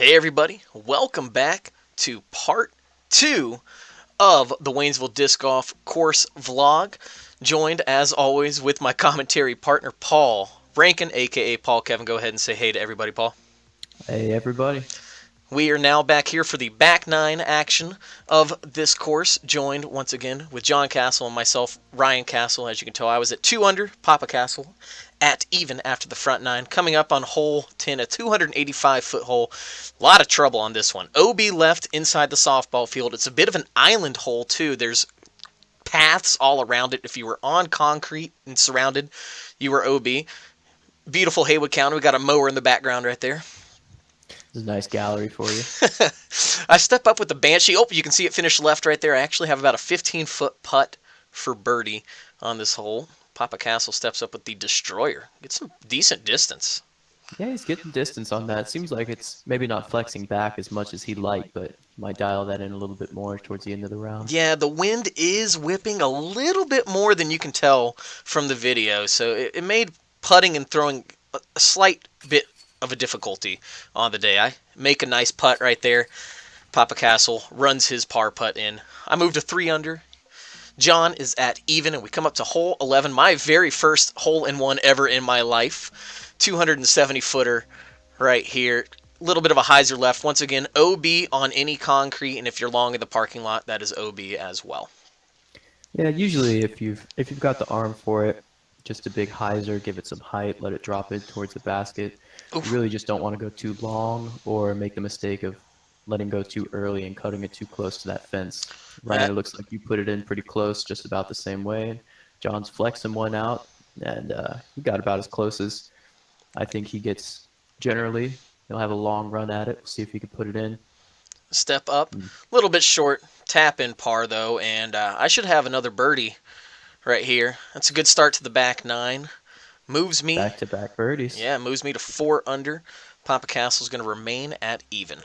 Hey everybody, welcome back to part 2 of the Waynesville Disc Golf Course Vlog, joined as always with my commentary partner Paul Rankin, aka Paul Kevin. Go ahead and say hey to everybody, Paul. Hey everybody. We are now back here for the back nine action of this course, joined once again with John Castle and myself, Ryan Castle. As you can tell, I was at 2 under, Papa Castle at even after the front nine. Coming up on hole 10, a 285-foot hole. A lot of trouble on this one. OB left inside the softball field. It's a bit of an island hole, too. There's paths all around it. If you were on concrete and surrounded, you were OB. Beautiful Haywood County. We got a mower in the background right there. This is a nice gallery for you. I step up with the Banshee. Oh, you can see it finish left right there. I actually have about a 15-foot putt for birdie on this hole. Papa Castle steps up with the Destroyer. Get some decent distance. Yeah, he's getting distance on that. Seems like it's maybe not flexing back as much as he'd like, but might dial that in a little bit more towards the end of the round. Yeah, the wind is whipping a little bit more than you can tell from the video, so it made putting and throwing a slight bit of a difficulty on the day. I make a nice putt right there. Papa Castle runs his par putt in. I moved to 3 under. John is at even, and we come up to hole 11, my very first hole-in-one ever in my life. 270-footer right here. A little bit of a hyzer left. Once again, OB on any concrete, and if you're long in the parking lot, that is OB as well. Yeah, usually if you've got the arm for it, just a big hyzer, give it some height, let it drop it towards the basket. Oof. You really just don't want to go too long or make the mistake of letting go too early and cutting it too close to that fence. Ryan, it looks like you put it in pretty close, just about the same way. John's flexing one out, and he got about as close as I think he gets generally. He'll have a long run at it. See if he can put it in. Step up, a little bit short. Tap in par, though, and I should have another birdie right here. That's a good start to the back nine. Moves me. Back-to-back birdies. Yeah, moves me to 4 under. Papa Castle's going to remain at even.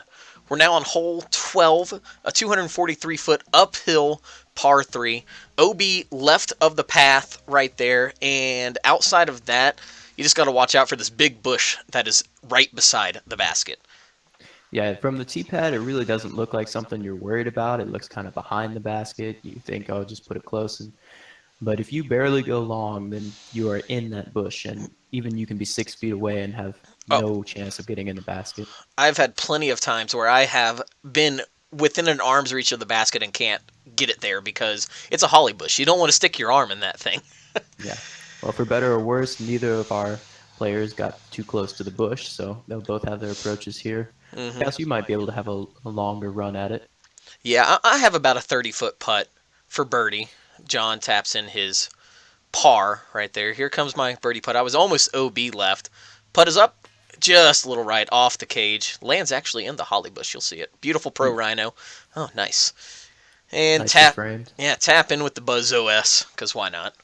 We're now on hole 12, a 243-foot uphill par 3. OB left of the path right there, and outside of that, you just got to watch out for this big bush that is right beside the basket. Yeah, from the tee pad, it really doesn't look like something you're worried about. It looks kind of behind the basket. You think, oh, just put it close. But if you barely go long, then you are in that bush, and even you can be 6 feet away and have no chance of getting in the basket. I've had plenty of times where I have been within an arm's reach of the basket and can't get it there because it's a holly bush. You don't want to stick your arm in that thing. Yeah. Well, for better or worse, neither of our players got too close to the bush, so they'll both have their approaches here. Guess you might be able to have a longer run at it. Yeah, I have about a 30-foot putt for birdie. John taps in his par right there. Here comes my birdie putt. I was almost OB left. Putt is up just a little right off the cage. Lands actually in the holly bush. You'll see it. Beautiful pro rhino. Oh, nice. And Nicely framed. tap in with the Buzz OS, because why not?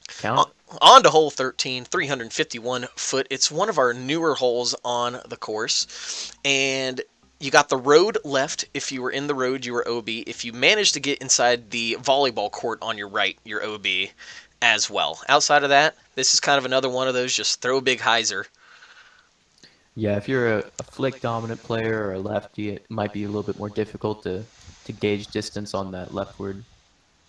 Count. On to hole 13, 351 foot. It's one of our newer holes on the course. And you got the road left. If you were in the road, you were OB. If you managed to get inside the volleyball court on your right, you're OB as well. Outside of that, this is kind of another one of those just throw a big hyzer. Yeah, if you're a flick dominant player or a lefty, it might be a little bit more difficult to gauge distance on that leftward,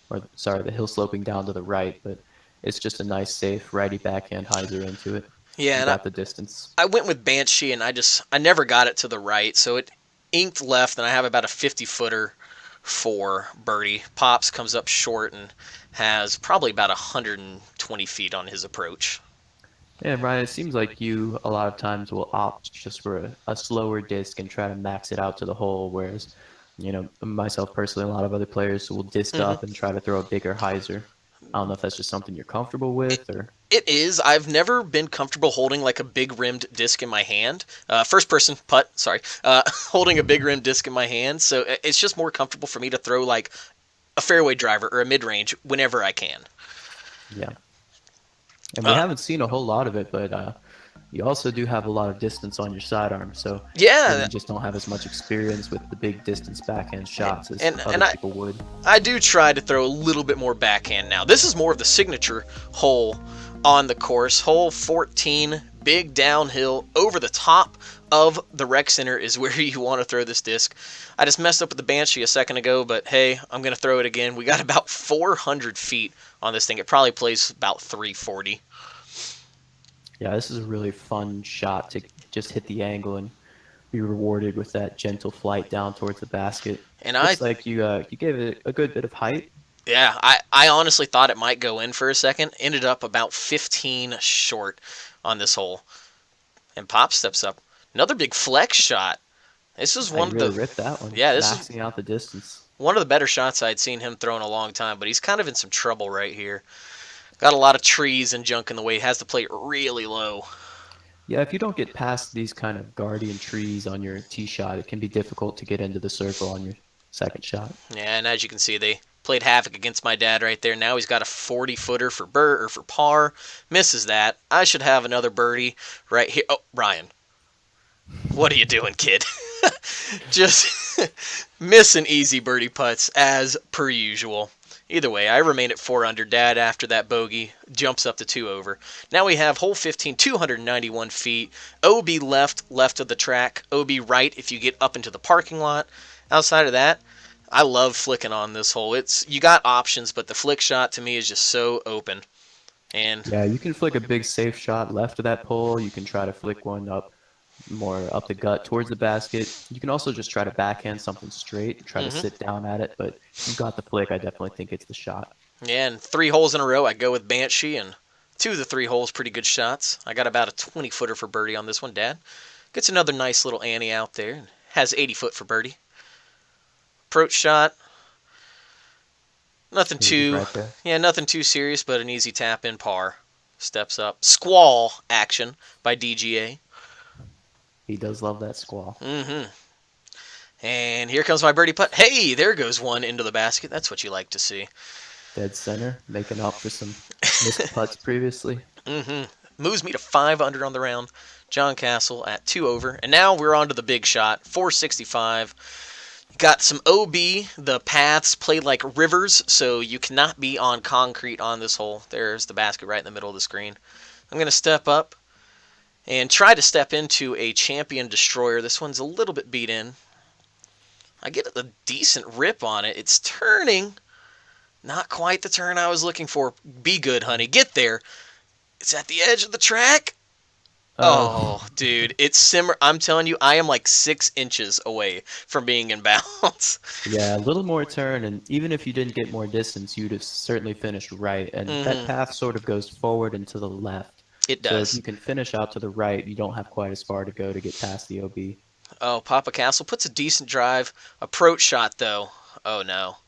or sorry, the hill sloping down to the right, but it's just a nice, safe righty backhand hyzer into it. Yeah, and got the distance. I went with Banshee, and I never got it to the right, so it inked left, and I have about a 50-footer for birdie. Pops comes up short and has probably about 120 feet on his approach. Yeah, Ryan, it seems like you a lot of times will opt just for a slower disc and try to max it out to the hole, whereas, myself personally, a lot of other players will disc up and try to throw a bigger hyzer. I don't know if that's just something you're comfortable with, or... It is. I've never been comfortable holding like a big rimmed disc in my hand. First person putt, sorry. Holding a big rimmed disc in my hand. So it's just more comfortable for me to throw like a fairway driver or a mid-range whenever I can. Yeah. And we haven't seen a whole lot of it, but you also do have a lot of distance on your sidearm. So yeah, you just don't have as much experience with the big distance backhand shots as other people would. I do try to throw a little bit more backhand now. This is more of the signature hole on the course. Hole 14, big downhill over the top of the rec center is where you want to throw this disc. I just messed up with the Banshee a second ago, but hey, I'm going to throw it again. We got about 400 feet on this thing. It probably plays about 340. Yeah, this is a really fun shot to just hit the angle and be rewarded with that gentle flight down towards the basket. And I, Looks like you gave it a good bit of height. yeah, I honestly thought it might go in for a second. Ended up about 15 short on this hole. And Pop steps up. Another big flex shot. This is I one of really the ripped that one, yeah, this is maxing out the distance. one of the better shots I'd seen him throw in a long time, but he's kind of in some trouble right here. Got a lot of trees and junk in the way. He has to play it really low. Yeah, if you don't get past these kind of guardian trees on your tee shot, it can be difficult to get into the circle on your second shot. Yeah, and as you can see, they played havoc against my dad right there. Now he's got a 40-footer for for par. Misses that. I should have another birdie right here. Oh, Ryan, what are you doing, kid? Just missing easy birdie putts as per usual. Either way, I remain at 4 under. Dad, after that bogey, jumps up to 2 over. Now we have hole 15, 291 feet. OB left of the track. OB right if you get up into the parking lot. Outside of that, I love flicking on this hole. You got options, but the flick shot to me is just so open. And Yeah, you can flick a big safe shot left of that pole. You can try to flick one up more up the gut towards the basket. You can also just try to backhand something straight, try to sit down at it. But if you got the flick, I definitely think it's the shot. yeah, and 3 holes in a row, I go with Banshee, and 2 of the 3 holes pretty good shots. I got about a 20-footer for birdie on this one. Dad gets another nice little Annie out there. Has 80-foot for birdie. Approach shot. Nothing too, Right there. yeah, nothing too serious, but an easy tap in par. Steps up. Squall action by DGA. He does love that squall. And here comes my birdie putt. Hey, there goes one into the basket. That's what you like to see. Dead center, making up for some missed putts previously. Moves me to 5 under on the round. John Castle at 2 over. And now we're on to the big shot. 465. Got some OB. The paths play like rivers, so you cannot be on concrete on this hole. There's the basket right in the middle of the screen. I'm going to step up and try to step into a Champion Destroyer. This one's a little bit beat in. I get a decent rip on it. It's turning. Not quite the turn I was looking for. Be good, honey. Get there. It's at the edge of the track. Oh, dude, it's simmer. I'm telling you, I am like 6 inches away from being in bounds. Yeah, a little more turn, and even if you didn't get more distance, you'd have certainly finished right. And that path sort of goes forward and to the left. It So if does. you can finish out to the right, you don't have quite as far to go to get past the OB. Oh, Papa Castle puts a decent drive. Approach shot, though. Oh, no.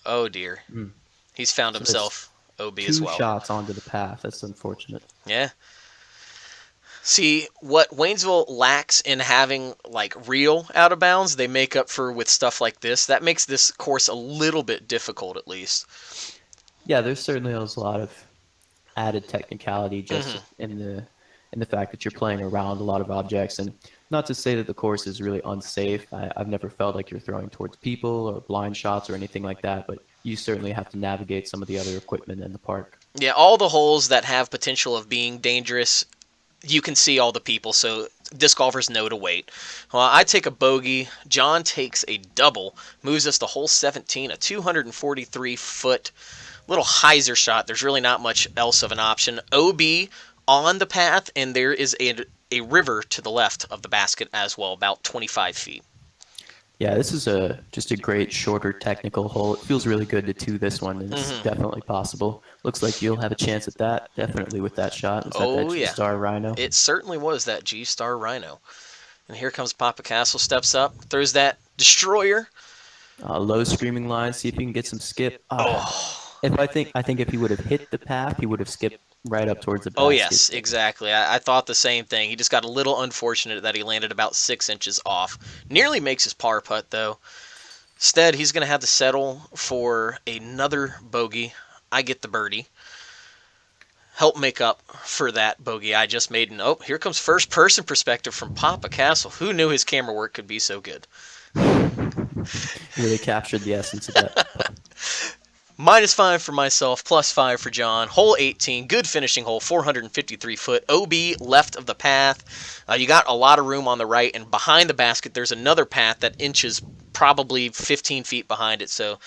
Oh, dear. He's found So there's himself OB as two well. shots onto the path. That's unfortunate. Yeah. See, what Waynesville lacks in having, like, real out of bounds, they make up for with stuff like this. That makes this course a little bit difficult, at least. Yeah, there's certainly a lot of added technicality just in the fact that you're playing around a lot of objects. And not to say that the course is really unsafe. I've never felt like you're throwing towards people or blind shots or anything like that, but you certainly have to navigate some of the other equipment in the park. Yeah, all the holes that have potential of being dangerous, you can see all the people, so disc golfers know to wait. Well, I take a bogey. John takes a double. Moves us to hole 17, a 243-foot little hyzer shot. There's really not much else of an option. OB on the path, and there is a river to the left of the basket as well, about 25 feet. Yeah, this is just a great shorter technical hole. It feels really good to two this one, and it's definitely possible. Looks like you'll have a chance at that, definitely with that shot. Is that Yeah. G-Star Rhino? It certainly was that G-Star Rhino. And here comes Papa Castle, steps up, throws that destroyer. Low screaming line, see if you can get some skip. I think if he would have hit the path, he would have skipped right up towards the basket. Oh, yes, exactly. I thought the same thing. He just got a little unfortunate that he landed about 6 inches off. Nearly makes his par putt, though. Instead, he's going to have to settle for another bogey. I get the birdie. Help make up for that bogey I just made. And, oh, here comes first-person perspective from Papa Castle. Who knew his camera work could be so good? Really captured the essence of that. -5 for myself, +5 for John. Hole 18, good finishing hole, 453 foot. OB left of the path. You got a lot of room on the right, and behind the basket, there's another path that inches probably 15 feet behind it. So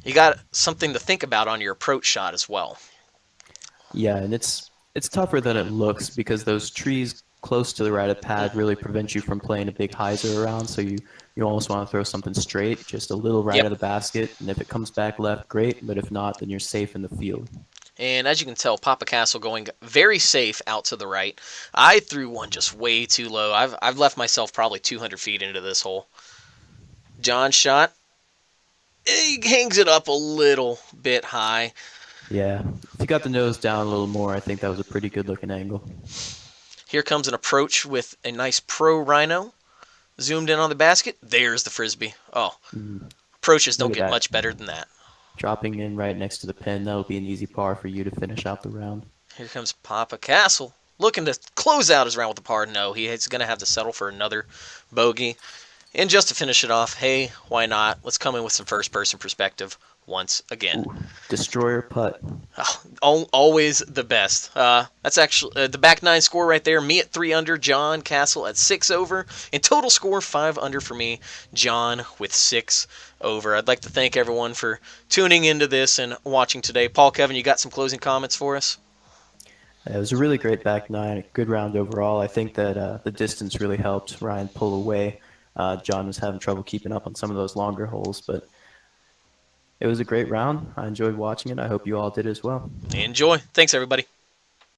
you got something to think about on your approach shot as well. Yeah, and it's tougher than it looks because those trees close to the right of pad really prevent you from playing a big hyzer around. So you almost want to throw something straight, just a little right Yep. of the basket, and if it comes back left, great. But if not, then you're safe in the field. And as you can tell, Papa Castle going very safe out to the right. I threw one just way too low. I've left myself probably 200 feet into this hole. John's shot, he hangs it up a little bit high. Yeah, if you got the nose down a little more, I think that was a pretty good looking angle. Here comes an approach with a nice pro rhino. Zoomed in on the basket. There's the frisbee. Oh, approaches Look don't at get that. much better than that. Dropping in right next to the pin, that'll be an easy par for you to finish out the round. Here comes Papa Castle. Looking to close out his round with a par. No, he's going to have to settle for another bogey. And just to finish it off, hey, why not? Let's come in with some first person perspective once again. Ooh, destroyer putt. Oh, always the best. That's actually the back nine score right there. Me at 3 under, John Castle at 6 over. In total score, 5 under for me, John with 6 over. I'd like to thank everyone for tuning into this and watching today. Paul, Kevin, you got some closing comments for us? It was a really great back nine, a good round overall. I think that the distance really helped Ryan pull away. John was having trouble keeping up on some of those longer holes, but it was a great round. I enjoyed watching it. I hope you all did as well. Enjoy. Thanks, everybody.